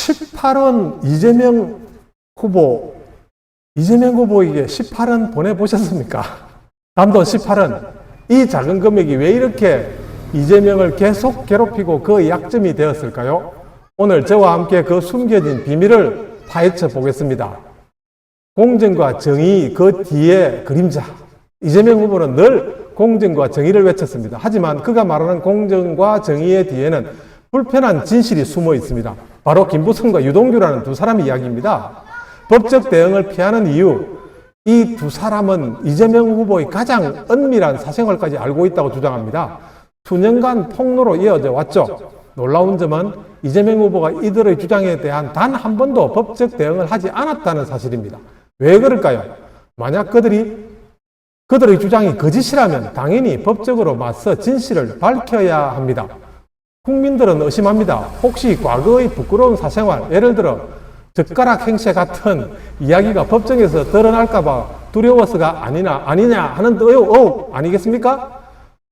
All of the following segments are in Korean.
18원 이재명 후보에게 18원 보내보셨습니까? 단돈 18원. 이 작은 금액이 왜 이렇게 이재명을 계속 괴롭히고 그 약점이 되었을까요? 오늘 저와 함께 그 숨겨진 비밀을 파헤쳐 보겠습니다. 공정과 정의 그 뒤에 그림자. 이재명 후보는 늘 공정과 정의를 외쳤습니다. 하지만 그가 말하는 공정과 정의의 뒤에는 불편한 진실이 숨어 있습니다. 바로 김부선과 유동규라는 두 사람의 이야기입니다. 법적 대응을 피하는 이유, 이 두 사람은 이재명 후보의 가장 은밀한 사생활까지 알고 있다고 주장합니다. 수년간 폭로로 이어져 왔죠. 놀라운 점은 이재명 후보가 이들의 주장에 대한 단 한 번도 법적 대응을 하지 않았다는 사실입니다. 왜 그럴까요? 만약 그들의 주장이 거짓이라면 당연히 법적으로 맞서 진실을 밝혀야 합니다. 국민들은 의심합니다. 혹시 과거의 부끄러운 사생활, 예를 들어 젓가락 행세 같은 이야기가 법정에서 드러날까봐 두려워서가 아니냐 하는 의혹 아니겠습니까?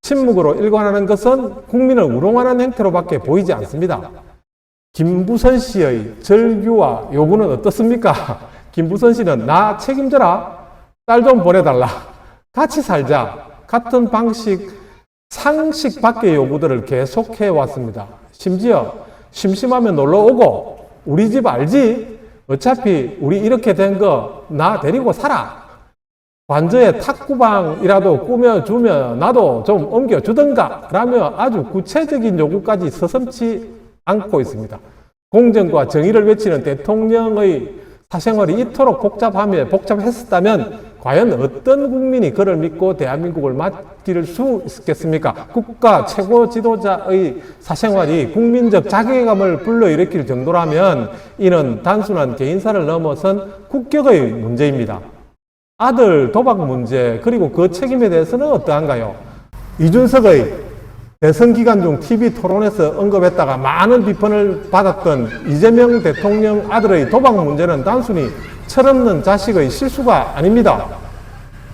침묵으로 일관하는 것은 국민을 우롱하는 행태로밖에 보이지 않습니다. 김부선 씨의 절규와 요구는 어떻습니까? 김부선 씨는 나 책임져라, 딸 좀 보내달라, 같이 살자, 같은 방식, 상식 밖의 요구들을 계속해 왔습니다. 심지어 심심하면 놀러 오고 우리 집 알지? 어차피 우리 이렇게 된 거 나 데리고 살아. 관저에 탁구방이라도 꾸며주면 나도 좀 옮겨주던가 라며 아주 구체적인 요구까지 서슴지 않고 있습니다. 공정과 정의를 외치는 대통령의 사생활이 이토록 복잡했었다면 과연 어떤 국민이 그를 믿고 대한민국을 맡길 수 있겠습니까? 국가 최고 지도자의 사생활이 국민적 자괴감을 불러일으킬 정도라면 이는 단순한 개인사를 넘어선 국격의 문제입니다. 아들 도박 문제 그리고 그 책임에 대해서는 어떠한가요? 이준석의 대선 기간 중 TV 토론에서 언급했다가 많은 비판을 받았던 이재명 대통령 아들의 도박 문제는 단순히 철없는 자식의 실수가 아닙니다.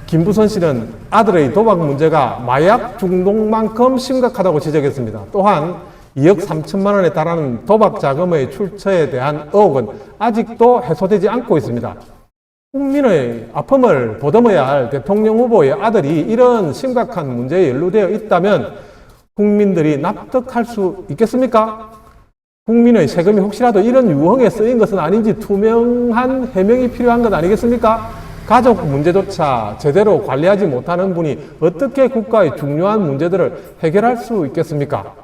김부선 씨는 아들의 도박 문제가 마약 중독만큼 심각하다고 지적했습니다. 또한 2억 3천만 원에 달하는 도박 자금의 출처에 대한 의혹은 아직도 해소되지 않고 있습니다. 국민의 아픔을 보듬어야 할 대통령 후보의 아들이 이런 심각한 문제에 연루되어 있다면 국민들이 납득할 수 있겠습니까? 국민의 세금이 혹시라도 이런 유흥에 쓰인 것은 아닌지 투명한 해명이 필요한 것 아니겠습니까? 가족 문제조차 제대로 관리하지 못하는 분이 어떻게 국가의 중요한 문제들을 해결할 수 있겠습니까?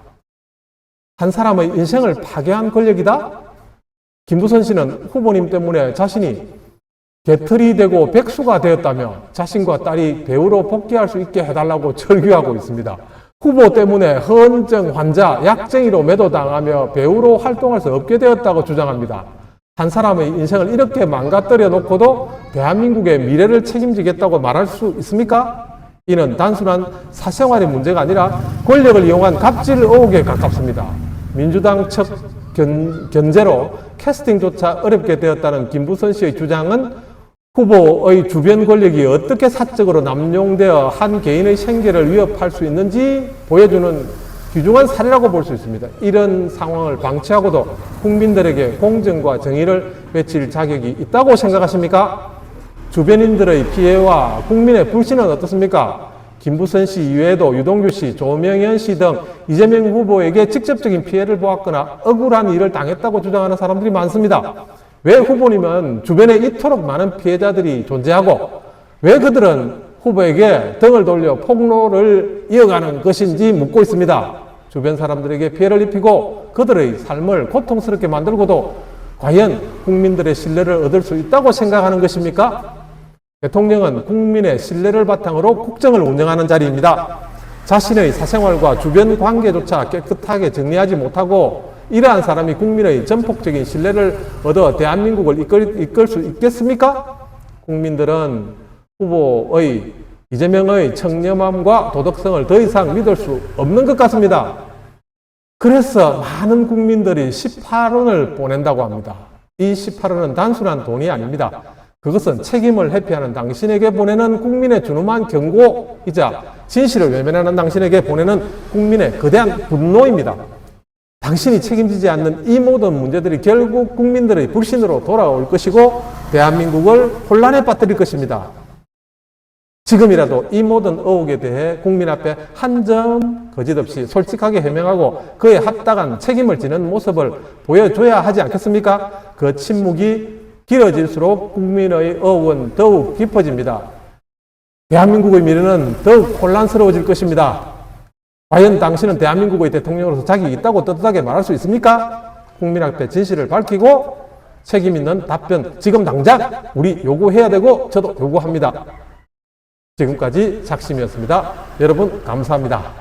한 사람의 인생을 파괴한 권력이다? 김부선 씨는 후보님 때문에 자신이 개털이 되고 백수가 되었다며 자신과 딸이 배우로 복귀할 수 있게 해달라고 절규하고 있습니다. 후보 때문에 허언증 환자, 약쟁이로 매도당하며 배우로 활동할 수 없게 되었다고 주장합니다. 한 사람의 인생을 이렇게 망가뜨려 놓고도 대한민국의 미래를 책임지겠다고 말할 수 있습니까? 이는 단순한 사생활의 문제가 아니라 권력을 이용한 갑질 의혹에 가깝습니다. 민주당 측 견제로 캐스팅조차 어렵게 되었다는 김부선 씨의 주장은 후보의 주변 권력이 어떻게 사적으로 남용되어 한 개인의 생계를 위협할 수 있는지 보여주는 귀중한 사례라고 볼 수 있습니다. 이런 상황을 방치하고도 국민들에게 공정과 정의를 외칠 자격이 있다고 생각하십니까? 주변인들의 피해와 국민의 불신은 어떻습니까? 김부선 씨 이외에도 유동규 씨, 조명현 씨 등 이재명 후보에게 직접적인 피해를 보았거나 억울한 일을 당했다고 주장하는 사람들이 많습니다. 왜 후보님은 주변에 이토록 많은 피해자들이 존재하고 왜 그들은 후보에게 등을 돌려 폭로를 이어가는 것인지 묻고 있습니다. 주변 사람들에게 피해를 입히고 그들의 삶을 고통스럽게 만들고도 과연 국민들의 신뢰를 얻을 수 있다고 생각하는 것입니까? 대통령은 국민의 신뢰를 바탕으로 국정을 운영하는 자리입니다. 자신의 사생활과 주변 관계조차 깨끗하게 정리하지 못하고 이러한 사람이 국민의 전폭적인 신뢰를 얻어 대한민국을 이끌 수 있겠습니까? 국민들은 후보의 이재명의 청렴함과 도덕성을 더 이상 믿을 수 없는 것 같습니다. 그래서 많은 국민들이 18원을 보낸다고 합니다. 이 18원은 단순한 돈이 아닙니다. 그것은 책임을 회피하는 당신에게 보내는 국민의 준엄한 경고이자 진실을 외면하는 당신에게 보내는 국민의 거대한 분노입니다. 당신이 책임지지 않는 이 모든 문제들이 결국 국민들의 불신으로 돌아올 것이고 대한민국을 혼란에 빠뜨릴 것입니다. 지금이라도 이 모든 의혹에 대해 국민 앞에 한 점 거짓 없이 솔직하게 해명하고 그에 합당한 책임을 지는 모습을 보여줘야 하지 않겠습니까? 그 침묵이 길어질수록 국민의 의혹은 더욱 깊어집니다. 대한민국의 미래는 더욱 혼란스러워질 것입니다. 과연 당신은 대한민국의 대통령으로서 자격이 있다고 떳떳하게 말할 수 있습니까? 국민 앞에 진실을 밝히고 책임 있는 답변 지금 당장 우리 요구해야 되고 저도 요구합니다. 지금까지 작심이었습니다. 여러분 감사합니다.